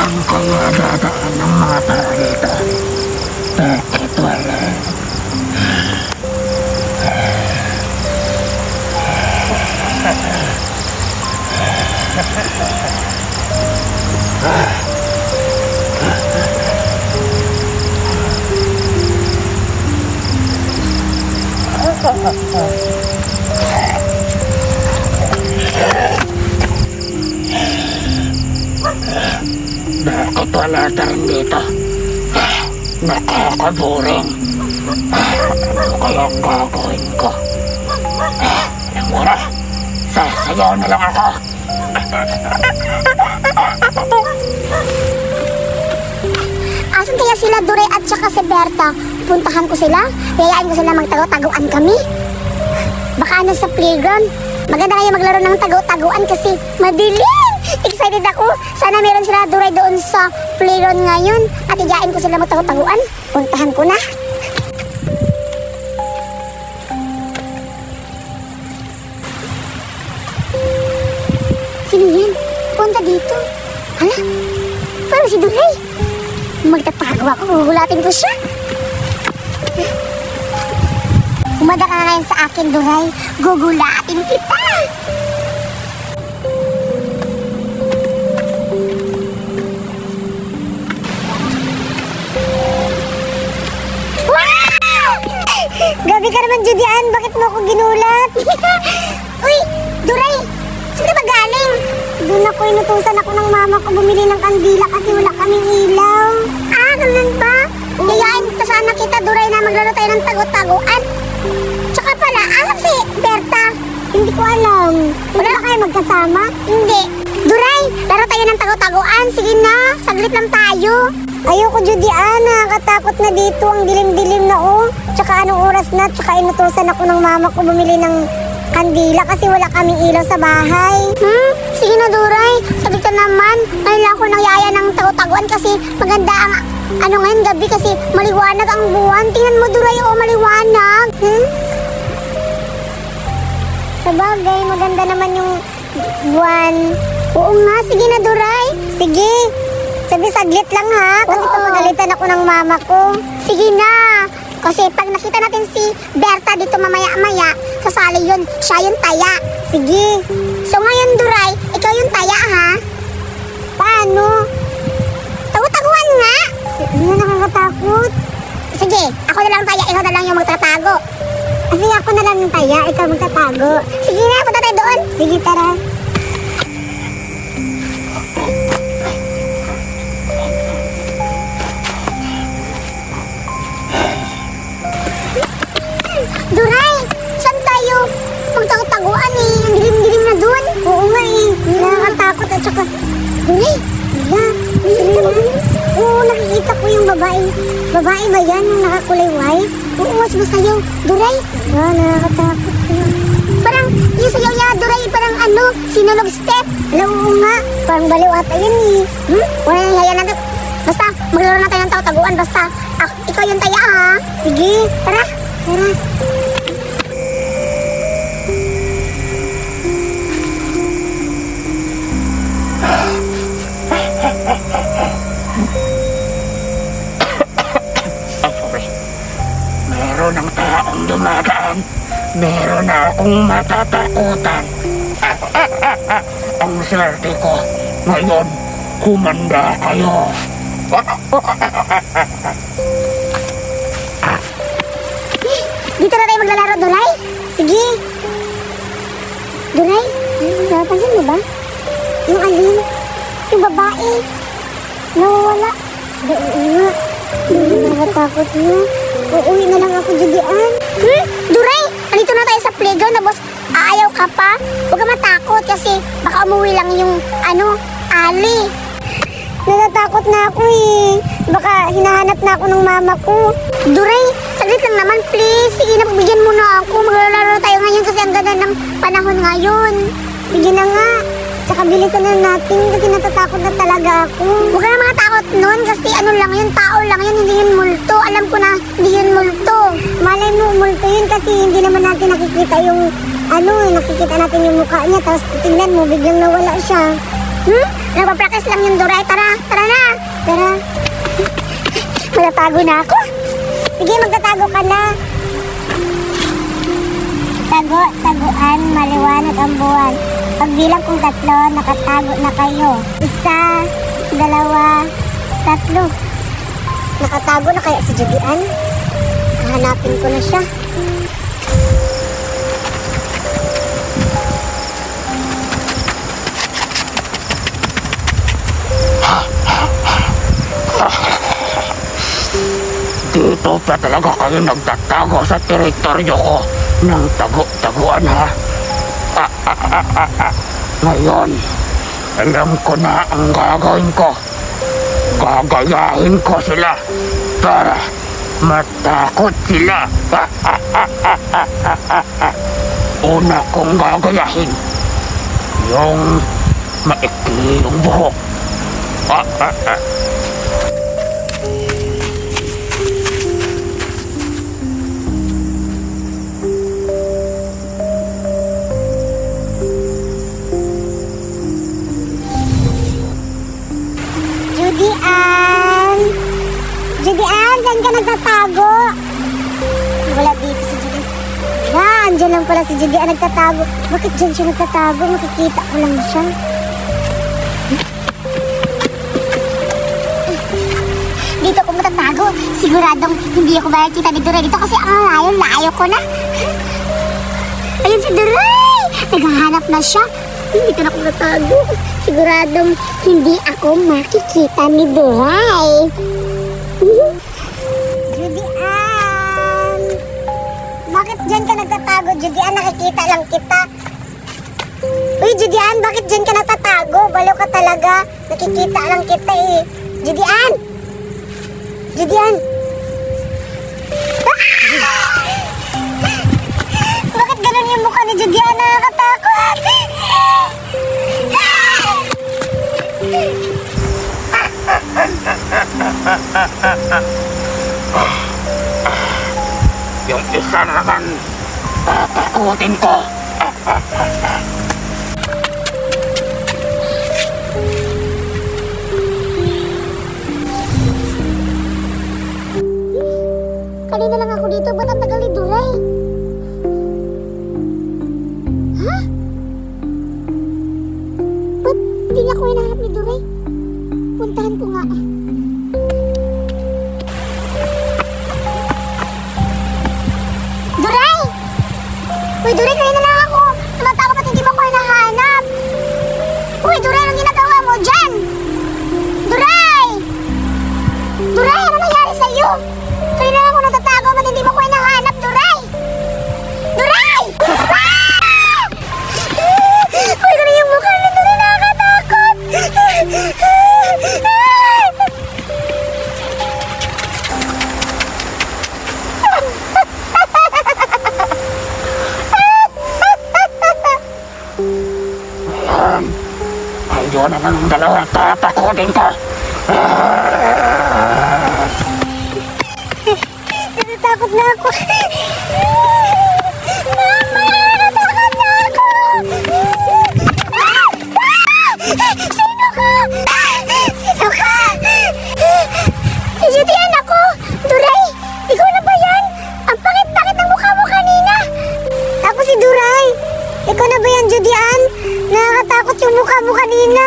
Saan kaya dadaan ng mga tao dito? Bakit wala? Bakit wala tayong dito? Nakakaboring. Ano kayang gagawin ko? Alam mo na, sasayaw na lang ako. Asan kaya sila Duray at saka si Berta? Puntahan ko sila, yayain ko sila magtago-taguan kami. Baka sa playground. Maganda kayo maglaro ng tago-taguan kasi madilim. Excited ako. Sana meron sila Duray doon sa playground ngayon. At yayain ko sila magtago-taguan. Puntahan ko na. Sino yan? Punta dito. Hala, parang si Duray. Magtatago ako, gugulatin ko siya. Umada ka na ngayon sa akin, Duray. Gugulatin kita. Wow! Gabi ka naman, Judian. Bakit mo ako ginulat? Uy, Duray. Saan ka ba galing? Doon ako inutusan ako ng mama ko bumili ng kandila kasi wala kaming ilaw. Ah, ganun ba? Yayain ko sana kita, Duray, na maglaro tayo ng tago-taguan. Tsaka pala, asan si Berta? Hindi ko alam. Wala ba kayo magkasama? Hindi. Duray, laro tayo ng tago-taguan. Sige na, saglit lang tayo. Ayoko, Judian. Nakakatakot na dito. Ang dilim-dilim na, oh. Tsaka anong oras na? Tsaka inutusan ako ng mama ko bumili ng kandila kasi wala kaming ilaw sa bahay. Sige na, Duray. Saglit ka naman. Ngayon ako nangyaya ng tago-taguan kasi maganda ang ngayon gabi kasi maliwanag ang buwan. Tingnan mo, Duray, oh, maliwanag. Sabagay, maganda naman yung buwan. Oo nga, sige na, Duray. Sige. Sabi, saglit lang ha. Kasi papagalitan ako ng mama ko. Sige na. Kasi pag nakita natin si Berta dito mamaya-maya, sasali yun, siya yung taya. Sige. So ngayon, Duray, ikaw yung taya ha? Paano? Tago-taguan nga. Hindi na nakakatakot. Sige, ako na lang taya, ikaw na lang yung magtatago. Kasi ako na lang yung taya, ikaw magtatago. Sige na, punta tayo doon. Sige, tara. Duray, saan tayo magtago-taguan eh? Ang dilim-dilim na doon. Oo nga eh, nakakatakot at saka... Duray, oo, nakikita ko yung babae. Babae ba yan, yung nakakulay white? Oo, mas masayaw. Duray, nakakatakot. Parang yung sayaw niya, Duray, parang sinunog step. Alam mo nga, parang baliw ata yun eh. Wala yung yaya natin. Basta, maglaro na tayo ng tago-taguan. Basta, ikaw yung taya ha. Sige, tara. Tara. Meron ang taong dumadaan. Meron na akong matatakutan. Ang swerte ko. Ngayon, kumanda kayo. Dito na tayo maglalaro, Duray. Sige. Duray, napansin mo ba? Yung alin, yung babae, nawawala. Oo nga. Nakatakot na. Uuwi na lang ako, Judian. Duray, andito na tayo sa playground na boss. Aayaw ka pa? Huwag ka matakot kasi baka umuwi lang yung, Ali. Natatakot na ako eh. Baka hinahanap na ako ng mama ko. Duray, saglit lang naman please. Sige na, pagbigyan mo na ako. Maglalaro tayo ngayon kasi ang ganda ng panahon ngayon. Sige na nga. Tsaka bilisan na natin kasi natatakot na talaga ako. Huwag ka na mga takot nun kasi lang yun, tao lang yun, hindi yun multo. Alam ko na hindi yun multo. Malay mo, multo yun kasi hindi naman natin nakikita yung nakikita natin yung mukha niya. Tapos tingnan mo, biglang nawala siya. Nagpa-practice lang yung Duray. Tara, tara na. Tara. Magtatago na ako. Sige, magtatago ka na. Tago, taguan, maliwanag ang buwan. Pagbilang kong 3, nakatago na kayo. 1, 2, 3. Nakatago na kaya si Judian? Hahanapin ko na siya. Dito pa talaga kayo nagtatago sa teritoryo ko ng taguan ha. Ngayon, alam ko na ang gagawin ko. Gagayahin ko sila para matakot sila. Una kong gagayahin yung maikli yung buhok. Judian! Judian, saan ka nagtatago? Wala dito si Judian. Andyan lang pala si Judian nagtatago. Bakit dyan siya nagtatago? Makikita ko lang siya. Dito ako matatago. Siguradong hindi ako makikita ni Duray dito kasi ang layo ko na. Ayun si Duray! Naghahanap na siya. Dito na ako natago. Siguradong hindi ako makikita ni Duray. Judian! Bakit dyan ka nagtatago? Judian, nakikita lang kita. Uy, Judian, bakit dyan ka nagtatago? Balo ka talaga. Nakikita lang kita eh. Judian! Judian! Bakit ganun yung mukha ni Judian? Nakakatakot! Yung isa naman, tatakutin ko. Kanina lang ako dito, ba't ang tagal ni Duray? Ha? Ba't hindi niya ako hinahanap ni Duray? Puntahan ko nga eh. Duray! Uy, Duray, kanina lang ako. Tumataka ba't hindi mo ako hinahanap? Uy, Duray, anong ginagawa mo dyan? Duray! Duray, ano nangyari sa'yo? Kanina lang ako natatago, ba't hindi mo ko hinahanap, Duray? Duray! Ah! Uy, ganun yung mukha ni Duray, nakakatakot! Ayun naman ang dalawa, tatakutin ko. Natatakot na ako. Mama, natatakot na ako. Sino ka? Sino ka? Si Judian ako. Duray, ikaw na ba yan? Ang pangit-pangit ng mukha mo kanina. Ako si Duray. Ikaw na ba yan, Judian? Nakakatakot yung mukha mo kanina.